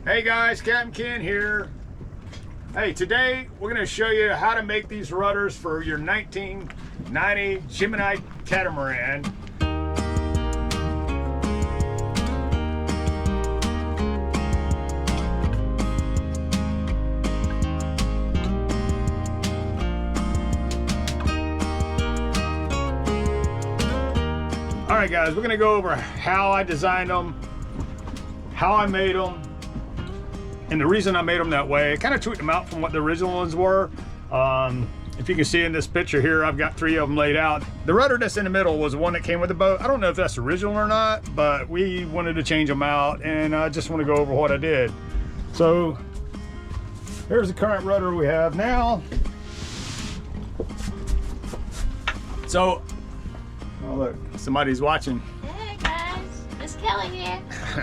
Hey guys, Captain Ken here. Hey, today we're going to show you how to make these rudders for your 1990 Gemini catamaran. All right guys, we're going to go over how I designed them, how I made them, and the reason I made them that way. I kind of tweaked them out from what the original ones were. If you can see in this picture here, I've got 3 of them laid out. The rudder that's in the middle was the one that came with the boat. I don't know if that's original or not, but we wanted to change them out, and I just want to go over what I did. So here's the current rudder we have now. So, oh look, somebody's watching. Hey guys, Miss Kelly here.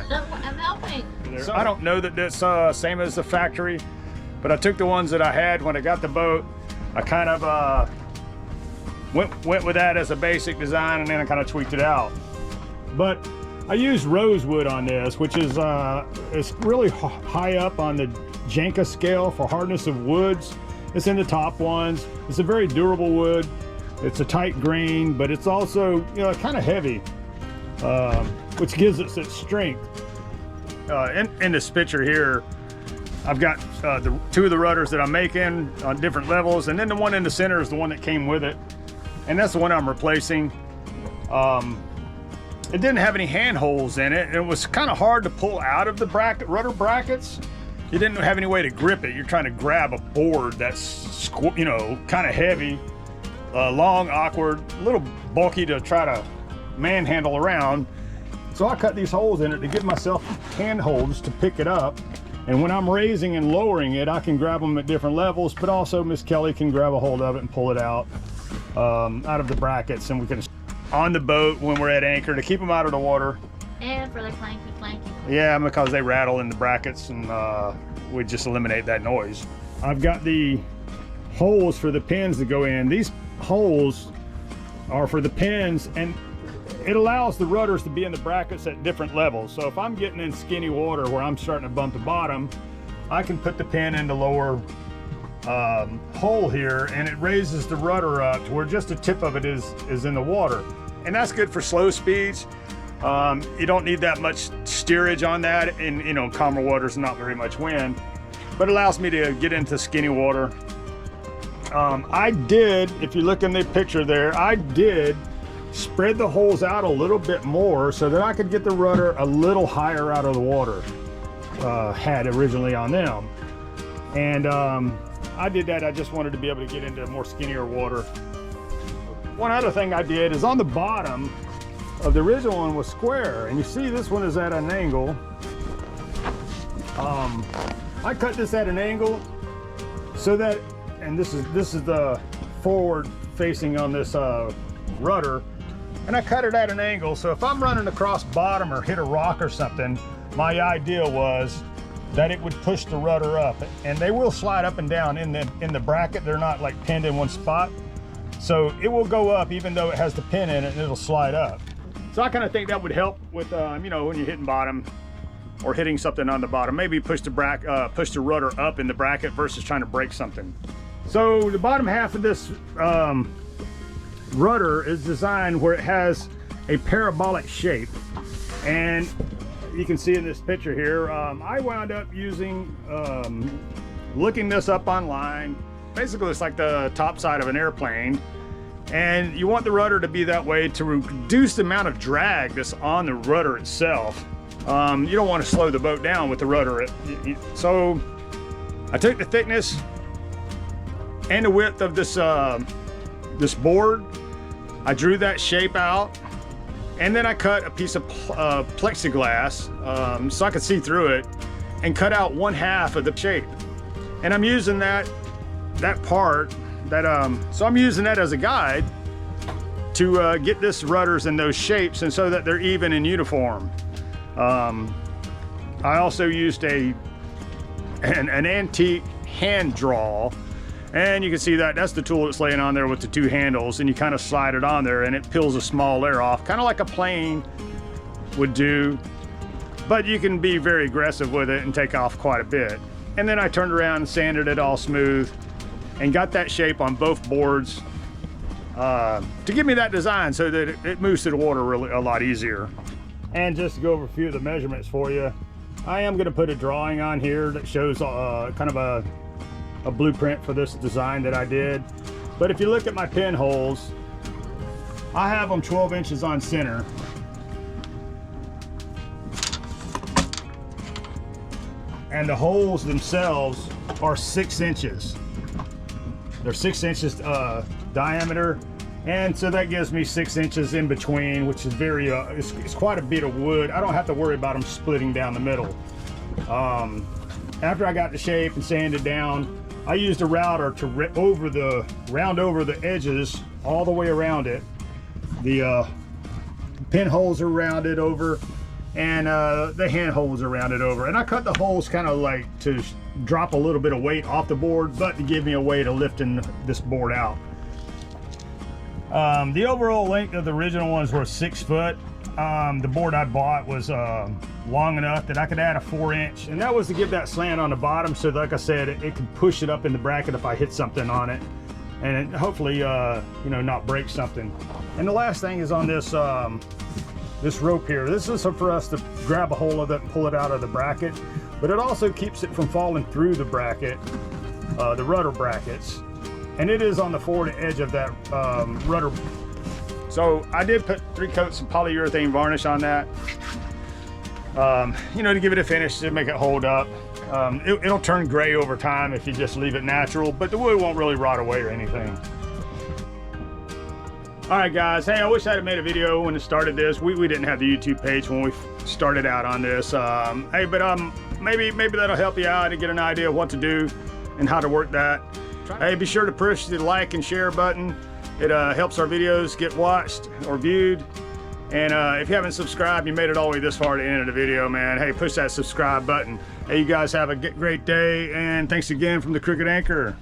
I'm helping. So I don't know that that's same as the factory, but I took the ones that I had when I got the boat. I kind of went with that as a basic design, and then I kind of tweaked it out. But I used rosewood on this, which is it's really high up on the Janka scale for hardness of woods. It's in the top ones. It's a very durable wood. It's a tight grain, but it's also, you know, kind of heavy, which gives it its strength. In this picture here, I've got the 2 of the rudders that I'm making on different levels, and then the one in the center is the one that came with it, and that's the one I'm replacing. It didn't have any hand holes in it, and it was kind of hard to pull out of the rudder brackets. You didn't have any way to grip it. You're trying to grab a board that's, you know, kind of heavy, long, awkward, a little bulky to try to manhandle around. So I cut these holes in it to give myself handholds to pick it up. And when I'm raising and lowering it, I can grab them at different levels, but also Miss Kelly can grab a hold of it and pull it out of the brackets, and we can on the boat when we're at anchor to keep them out of the water. And for the clanky. Yeah, because they rattle in the brackets, and we just eliminate that noise. I've got the holes for the pins to go in. These holes are for the pins, and it allows the rudders to be in the brackets at different levels. So if I'm getting in skinny water where I'm starting to bump the bottom, I can put the pin in the lower hole here, and it raises the rudder up to where just the tip of it is in the water. And that's good for slow speeds. You don't need that much steerage on that, and you know, calmer waters, not very much wind, but it allows me to get into skinny water. I did, if you look in the picture there, I did spread the holes out a little bit more so that I could get the rudder a little higher out of the water, had originally on them. And I did that. I just wanted to be able to get into more skinnier water. One other thing I did is on the bottom of the original one was square, and you see this one is at an angle. I cut this at an angle so that, and this is the forward facing on this rudder, and I cut it at an angle, so if I'm running across bottom or hit a rock or something, my idea was that it would push the rudder up, and they will slide up and down in the bracket. They're not like pinned in one spot, so it will go up even though it has the pin in it, and it'll slide up. So I kind of think that would help with you know, when you're hitting bottom or hitting something on the bottom, maybe push the rudder up in the bracket versus trying to break something. So the bottom half of this rudder is designed where it has a parabolic shape, and you can see in this picture here, I wound up using looking this up online. Basically it's like the top side of an airplane, and you want the rudder to be that way to reduce the amount of drag that's on the rudder itself. You don't want to slow the boat down with the rudder. So I took the thickness and the width of this this board, I drew that shape out, and then I cut a piece of plexiglass so I could see through it, and cut out 1/2 of the shape. And I'm using that part, so I'm using that as a guide to get this rudders in those shapes, and so that they're even and uniform. I also used an antique hand draw, and you can see that that's the tool that's laying on there with the 2 handles, and you kind of slide it on there and it peels a small layer off, kind of like a plane would do. but you can be very aggressive with it and take off quite a bit. And then I turned around and sanded it all smooth and got that shape on both boards to give me that design so that it moves through the water really a lot easier. And just to go over a few of the measurements for you, I am going to put a drawing on here that shows kind of a blueprint for this design that I did. But if you look at my pinholes, I have them 12 inches on center. And the holes themselves are 6 inches. They're 6 inches diameter, and so that gives me 6 inches in between, which is very it's quite a bit of wood. I don't have to worry about them splitting down the middle. After I got the shape and sanded down, I used a router to round over the edges all the way around it. The pinholes are rounded over, and the hand holes are rounded over. And I cut the holes kind of like to drop a little bit of weight off the board, but to give me a way to lifting this board out. The overall length of the original ones were 6 foot. The board I bought was long enough that I could add a 4-inch, and that was to give that slant on the bottom, so like I said, it could push it up in the bracket if I hit something on it, and hopefully you know, not break something. And the last thing is on this this rope here. This is for us to grab a hold of it and pull it out of the bracket, but it also keeps it from falling through the bracket, the rudder brackets, and it is on the forward edge of that rudder. So I did put 3 coats of polyurethane varnish on that, you know, to give it a finish, to make it hold up. It'll turn gray over time if you just leave it natural, but the wood won't really rot away or anything. All right, guys. Hey, I wish I had made a video when I started this. We didn't have the YouTube page when we started out on this. Hey, but maybe that'll help you out to get an idea of what to do and how to work that. Hey, be sure to push the like and share button. It helps our videos get watched or viewed. And if you haven't subscribed, you made it all the way this far to the end of the video, man. Hey, push that subscribe button. Hey, you guys have a great day, and thanks again from the Crooked Anchor.